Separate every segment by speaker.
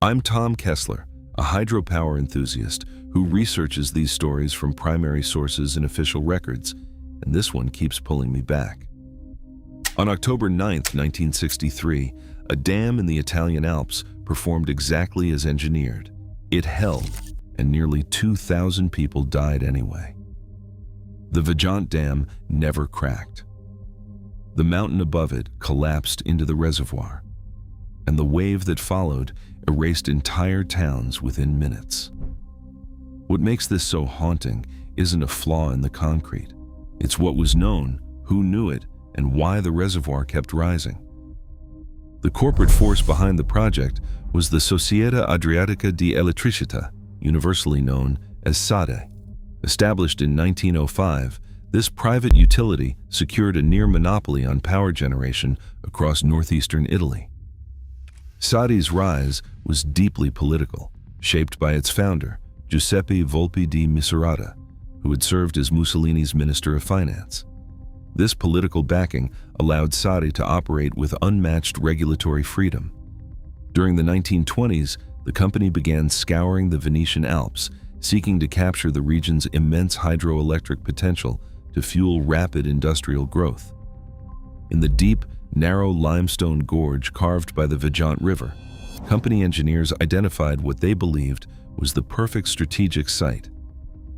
Speaker 1: I'm Tom Kessler, a hydropower enthusiast who researches these stories from primary sources and official records, and this one keeps pulling me back. On October 9, 1963, a dam in the Italian Alps performed exactly as engineered. It held, and nearly 2,000 people died anyway. The Vajont Dam never cracked. The mountain above it collapsed into the reservoir, and the wave that followed erased entire towns within minutes. What makes this so haunting isn't a flaw in the concrete. It's what was known, who knew it, and why the reservoir kept rising. The corporate force behind the project was the Società Adriatica di Elettricità, universally known as SADE. Established in 1905, this private utility secured a near monopoly on power generation across northeastern Italy. SADE's rise was deeply political, shaped by its founder, Giuseppe Volpi di Misurata, who had served as Mussolini's Minister of Finance. This political backing allowed SADE to operate with unmatched regulatory freedom. During the 1920s, the company began scouring the Venetian Alps, seeking to capture the region's immense hydroelectric potential to fuel rapid industrial growth. In the deep, narrow limestone gorge carved by the Vajont River, company engineers identified what they believed was the perfect strategic site.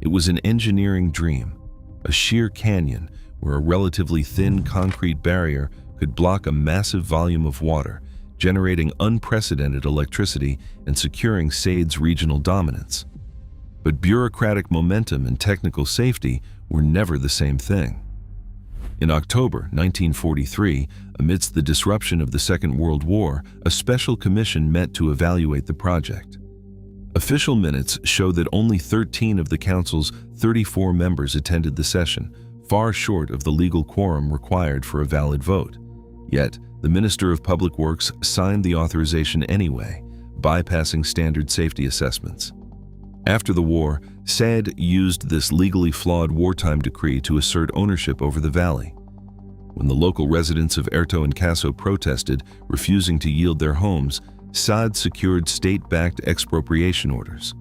Speaker 1: It was an engineering dream, a sheer canyon where a relatively thin concrete barrier could block a massive volume of water, generating unprecedented electricity and securing SADE's regional dominance. But bureaucratic momentum and technical safety were never the same thing. In October 1943, amidst the disruption of the Second World War, a special commission met to evaluate the project. Official minutes show that only 13 of the council's 34 members attended the session, far short of the legal quorum required for a valid vote. Yet, the Minister of Public Works signed the authorization anyway, bypassing standard safety assessments. After the war, SADE used this legally flawed wartime decree to assert ownership over the valley. When the local residents of Erto and Casso protested, refusing to yield their homes, SADE secured state-backed expropriation orders.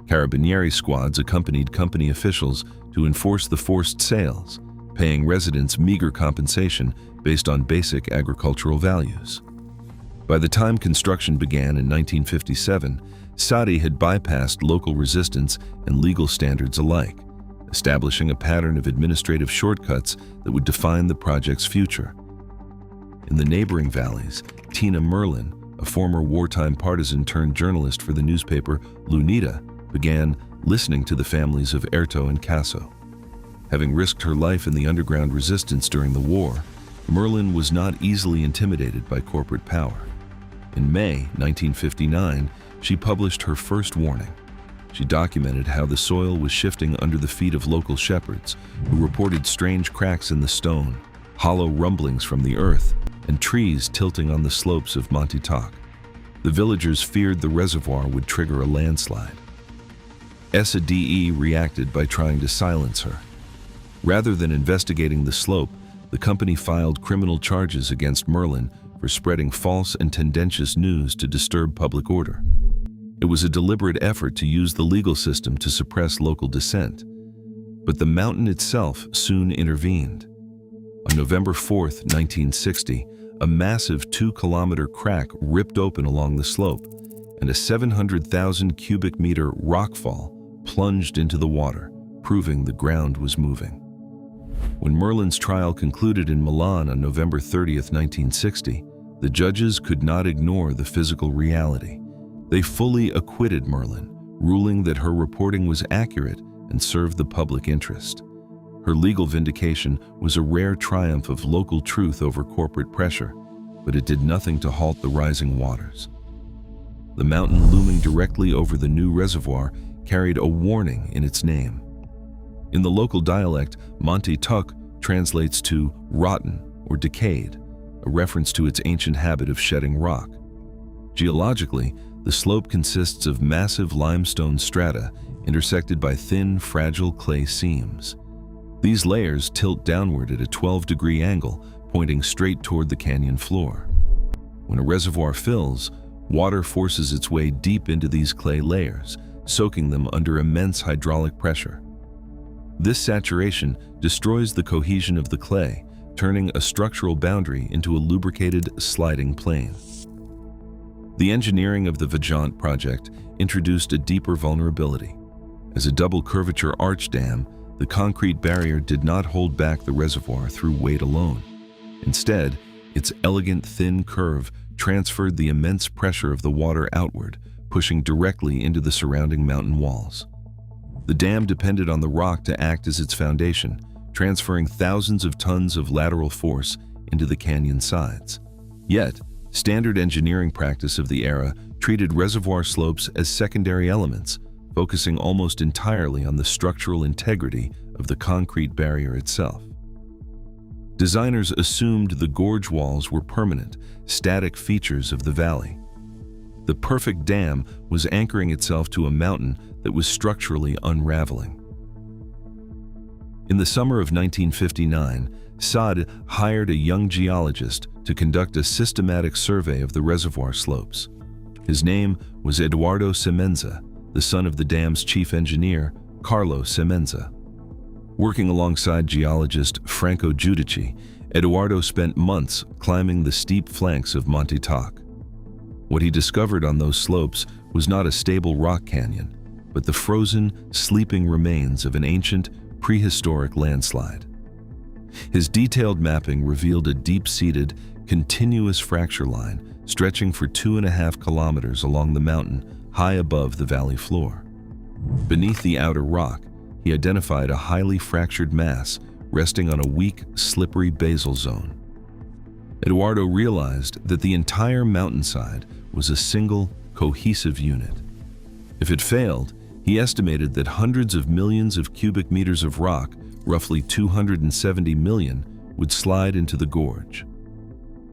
Speaker 1: Carabinieri squads accompanied company officials to enforce the forced sales, paying residents meager compensation based on basic agricultural values. By the time construction began in 1957, SADE had bypassed local resistance and legal standards alike, establishing a pattern of administrative shortcuts that would define the project's future. In the neighboring valleys, Tina Merlin, a former wartime partisan turned journalist for the newspaper L'Unità, began listening to the families of Erto and Casso. Having risked her life in the underground resistance during the war, Merlin was not easily intimidated by corporate power. In May 1959, she published her first warning. She documented how the soil was shifting under the feet of local shepherds, who reported strange cracks in the stone, hollow rumblings from the earth, and trees tilting on the slopes of Monte Toc. The villagers feared the reservoir would trigger a landslide. SADE reacted by trying to silence her. Rather than investigating the slope, the company filed criminal charges against Merlin for spreading false and tendentious news to disturb public order. It was a deliberate effort to use the legal system to suppress local dissent. But the mountain itself soon intervened. On November 4, 1960, a massive 2-kilometer crack ripped open along the slope, and a 700,000 cubic meter rockfall plunged into the water, proving the ground was moving. When Merlin's trial concluded in Milan on November 30, 1960, the judges could not ignore the physical reality. They fully acquitted Merlin, ruling that her reporting was accurate and served the public interest. Her legal vindication was a rare triumph of local truth over corporate pressure, but it did nothing to halt the rising waters. The mountain looming directly over the new reservoir carried a warning in its name. In the local dialect, Monte Toc translates to rotten or decayed, a reference to its ancient habit of shedding rock. Geologically, the slope consists of massive limestone strata intersected by thin, fragile clay seams. These layers tilt downward at a 12-degree angle, pointing straight toward the canyon floor. When a reservoir fills, Water forces its way deep into these clay layers, soaking them under immense hydraulic pressure. This saturation destroys the cohesion of the clay, turning a structural boundary into a lubricated, sliding plane. The engineering of the Vajont project introduced a deeper vulnerability. As a double curvature arch dam, the concrete barrier did not hold back the reservoir through weight alone. Instead, its elegant thin curve transferred the immense pressure of the water outward, pushing directly into the surrounding mountain walls. The dam depended on the rock to act as its foundation, transferring thousands of tons of lateral force into the canyon sides. Yet, standard engineering practice of the era treated reservoir slopes as secondary elements, focusing almost entirely on the structural integrity of the concrete barrier itself. Designers assumed the gorge walls were permanent, static features of the valley. The perfect dam was anchoring itself to a mountain that was structurally unraveling. In the summer of 1959, Saad hired a young geologist to conduct a systematic survey of the reservoir slopes. His name was Eduardo Semenza, the son of the dam's chief engineer, Carlo Semenza. Working alongside geologist Franco Giudici, Eduardo spent months climbing the steep flanks of Monte Toc. What he discovered on those slopes was not a stable rock canyon, but the frozen, sleeping remains of an ancient, prehistoric landslide. His detailed mapping revealed a deep-seated, continuous fracture line stretching for 2.5 kilometers along the mountain high above the valley floor. Beneath the outer rock, he identified a highly fractured mass resting on a weak, slippery basal zone. Eduardo realized that the entire mountainside was a single, cohesive unit. If it failed, he estimated that hundreds of millions of cubic meters of rock, roughly 270 million, would slide into the gorge.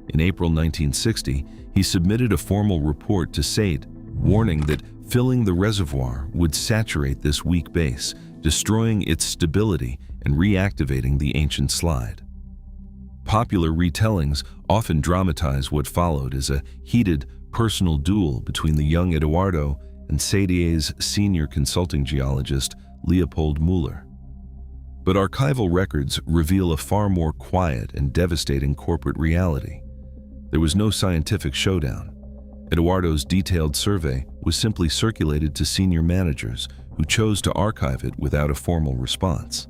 Speaker 1: In April 1960, he submitted a formal report to SAID, warning that filling the reservoir would saturate this weak base, destroying its stability and reactivating the ancient slide. Popular retellings often dramatize what followed as a heated, personal duel between the young Eduardo and SAID's senior consulting geologist, Leopold Müller. But archival records reveal a far more quiet and devastating corporate reality. There was no scientific showdown. Eduardo's detailed survey was simply circulated to senior managers who chose to archive it without a formal response.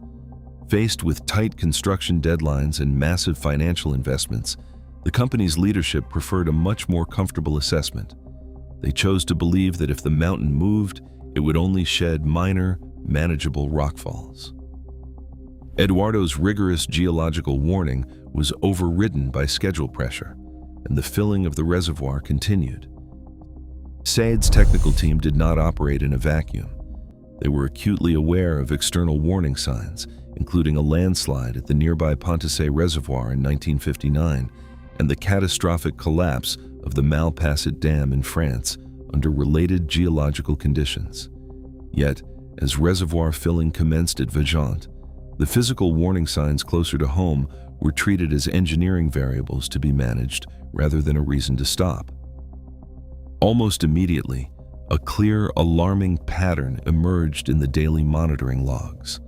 Speaker 1: Faced with tight construction deadlines and massive financial investments, the company's leadership preferred a much more comfortable assessment. They chose to believe that if the mountain moved, it would only shed minor, manageable rockfalls. Eduardo's rigorous geological warning was overridden by schedule pressure, and the filling of the reservoir continued. SAID's technical team did not operate in a vacuum. They were acutely aware of external warning signs, including a landslide at the nearby Pontassé Reservoir in 1959 and the catastrophic collapse of the Malpasset Dam in France under related geological conditions. Yet, as reservoir filling commenced at Vajont, the physical warning signs closer to home were treated as engineering variables to be managed rather than a reason to stop. Almost immediately, a clear, alarming pattern emerged in the daily monitoring logs.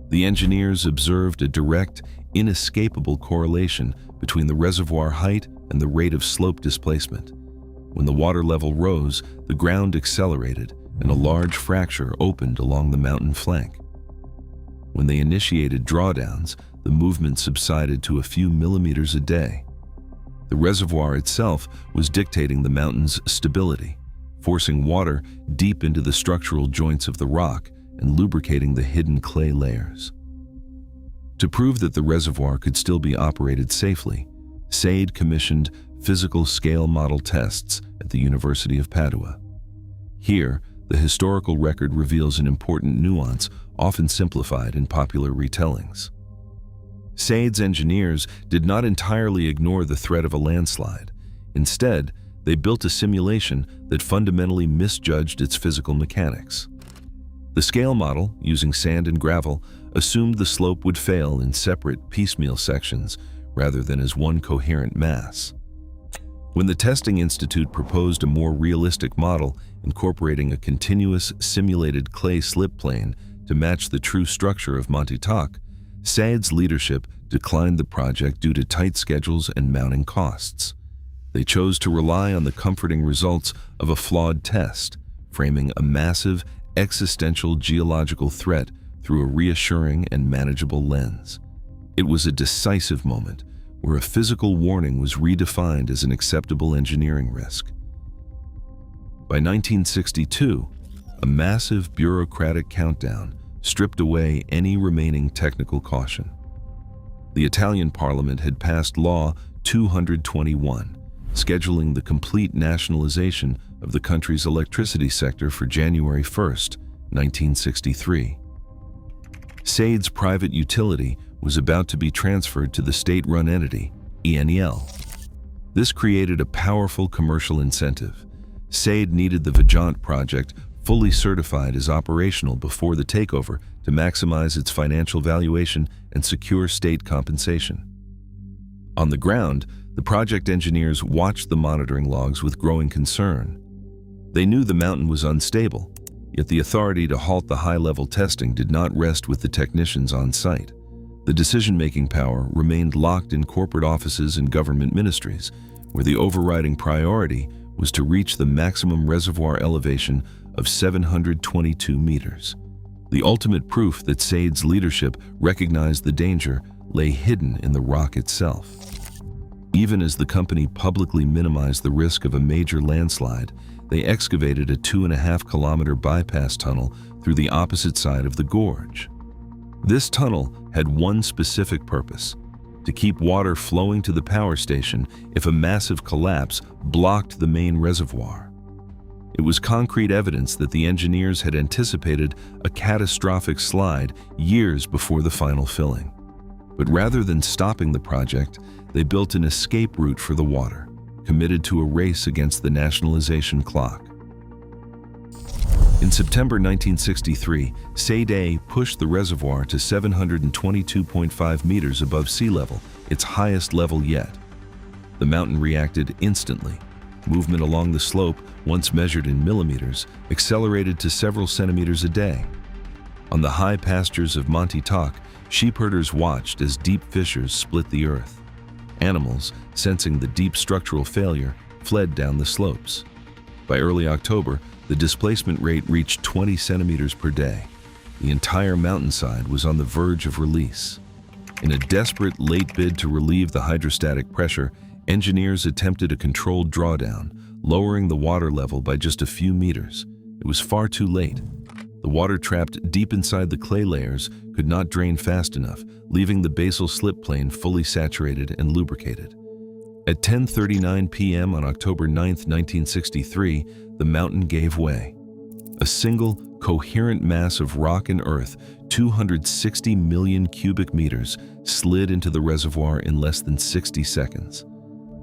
Speaker 1: The engineers observed a direct, inescapable correlation between the reservoir height and the rate of slope displacement. When the water level rose, the ground accelerated and a large fracture opened along the mountain flank. When they initiated drawdowns, the movement subsided to a few millimeters a day. The reservoir itself was dictating the mountain's stability, forcing water deep into the structural joints of the rock and lubricating the hidden clay layers. To prove that the reservoir could still be operated safely, SAID commissioned physical scale model tests at the University of Padua. Here, the historical record reveals an important nuance often simplified in popular retellings. SAID's engineers did not entirely ignore the threat of a landslide. Instead, they built a simulation that fundamentally misjudged its physical mechanics. The scale model, using sand and gravel, assumed the slope would fail in separate, piecemeal sections rather than as one coherent mass. When the Testing Institute proposed a more realistic model incorporating a continuous simulated clay slip plane to match the true structure of Monty Talk, SAID's leadership declined the project due to tight schedules and mounting costs. They chose to rely on the comforting results of a flawed test, framing a massive, existential geological threat through a reassuring and manageable lens. It was a decisive moment where a physical warning was redefined as an acceptable engineering risk. By 1962, a massive bureaucratic countdown stripped away any remaining technical caution. The Italian parliament had passed Law 221, scheduling the complete nationalization of the country's electricity sector for January 1, 1963. SAID's private utility was about to be transferred to the state-run entity, ENEL. This created a powerful commercial incentive. SAID needed the Vajont project fully certified as operational before the takeover to maximize its financial valuation and secure state compensation. On the ground, the project engineers watched the monitoring logs with growing concern. They knew the mountain was unstable, yet the authority to halt the high-level testing did not rest with the technicians on site. The decision-making power remained locked in corporate offices and government ministries, where the overriding priority was to reach the maximum reservoir elevation of 722 meters. The ultimate proof that SAID's leadership recognized the danger lay hidden in the rock itself. Even as the company publicly minimized the risk of a major landslide, they excavated a 2.5-kilometer bypass tunnel through the opposite side of the gorge. This tunnel had one specific purpose: to keep water flowing to the power station if a massive collapse blocked the main reservoir. It was concrete evidence that the engineers had anticipated a catastrophic slide years before the final filling. But rather than stopping the project, they built an escape route for the water, committed to a race against the nationalization clock. In September 1963, SAID pushed the reservoir to 722.5 meters above sea level, its highest level yet. The mountain reacted instantly. Movement along the slope, once measured in millimeters, accelerated to several centimeters a day. On the high pastures of Monty Talk, sheepherders watched as deep fissures split the earth. Animals, sensing the deep structural failure, fled down the slopes. By early October, the displacement rate reached 20 centimeters per day. The entire mountainside was on the verge of release. In a desperate late bid to relieve the hydrostatic pressure, engineers attempted a controlled drawdown, lowering the water level by just a few meters. It was far too late. The water trapped deep inside the clay layers could not drain fast enough, leaving the basal slip plane fully saturated and lubricated. At 10:39 p.m. on October 9, 1963, the mountain gave way. A single, coherent mass of rock and earth, 260 million cubic meters, slid into the reservoir in less than 60 seconds.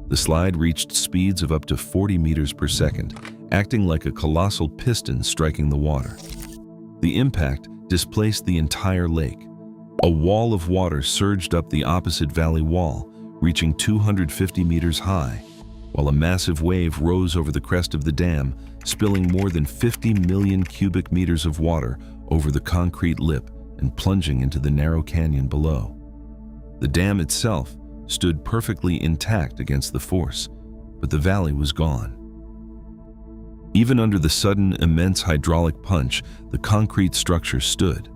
Speaker 1: The slide reached speeds of up to 40 meters per second, acting like a colossal piston striking the water. The impact displaced the entire lake. A wall of water surged up the opposite valley wall, reaching 250 meters high, while a massive wave rose over the crest of the dam, spilling more than 50 million cubic meters of water over the concrete lip and plunging into the narrow canyon below. The dam itself stood perfectly intact against the force, but the valley was gone. Even under the sudden, immense hydraulic punch, the concrete structure stood.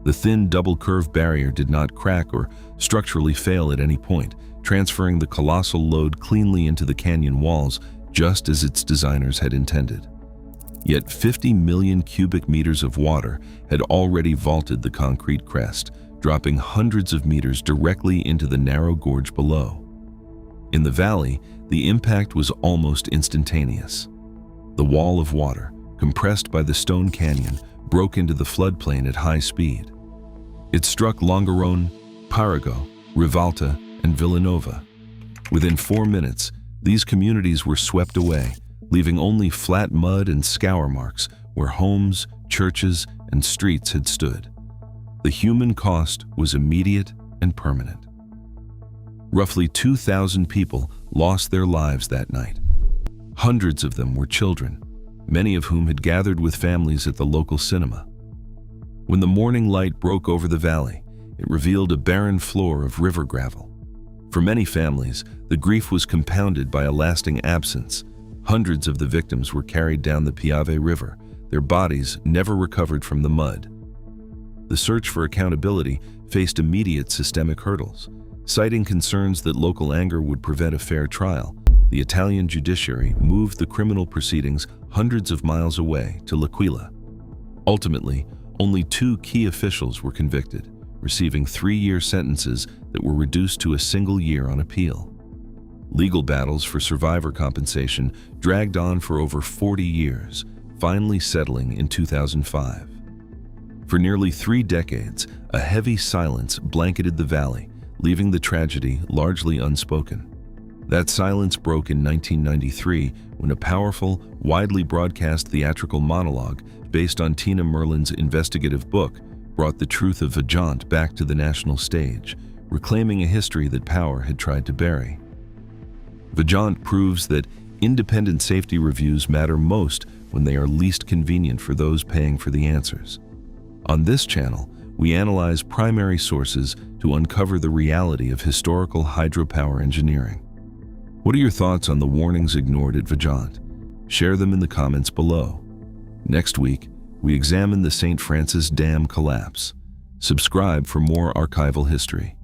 Speaker 1: The thin double-curve barrier did not crack or structurally fail at any point, transferring the colossal load cleanly into the canyon walls, just as its designers had intended. Yet 50 million cubic meters of water had already vaulted the concrete crest, dropping hundreds of meters directly into the narrow gorge below. In the valley, the impact was almost instantaneous. The wall of water, compressed by the stone canyon, broke into the floodplain at high speed. It struck Longarone, Parigo, Rivalta, and Villanova. Within 4 minutes, these communities were swept away, leaving only flat mud and scour marks where homes, churches, and streets had stood. The human cost was immediate and permanent. Roughly 2,000 people lost their lives that night. Hundreds of them were children, many of whom had gathered with families at the local cinema. When the morning light broke over the valley, it revealed a barren floor of river gravel. For many families, the grief was compounded by a lasting absence. Hundreds of the victims were carried down the Piave River, their bodies never recovered from the mud. The search for accountability faced immediate systemic hurdles. Citing concerns that local anger would prevent a fair trial, the Italian judiciary moved the criminal proceedings hundreds of miles away to L'Aquila. Ultimately, only 2 key officials were convicted, receiving 3-year sentences that were reduced to a single year on appeal. Legal battles for survivor compensation dragged on for over 40 years, finally settling in 2005. For nearly 3 decades, a heavy silence blanketed the valley, leaving the tragedy largely unspoken. That silence broke in 1993 when a powerful, widely broadcast theatrical monologue based on Tina Merlin's investigative book brought the truth of Vajont back to the national stage, reclaiming a history that power had tried to bury. Vajont proves that independent safety reviews matter most when they are least convenient for those paying for the answers. On this channel, we analyze primary sources to uncover the reality of historical hydropower engineering. What are your thoughts on the warnings ignored at Vajont? Share them in the comments below. Next week, we examine the St. Francis Dam collapse. Subscribe for more archival history.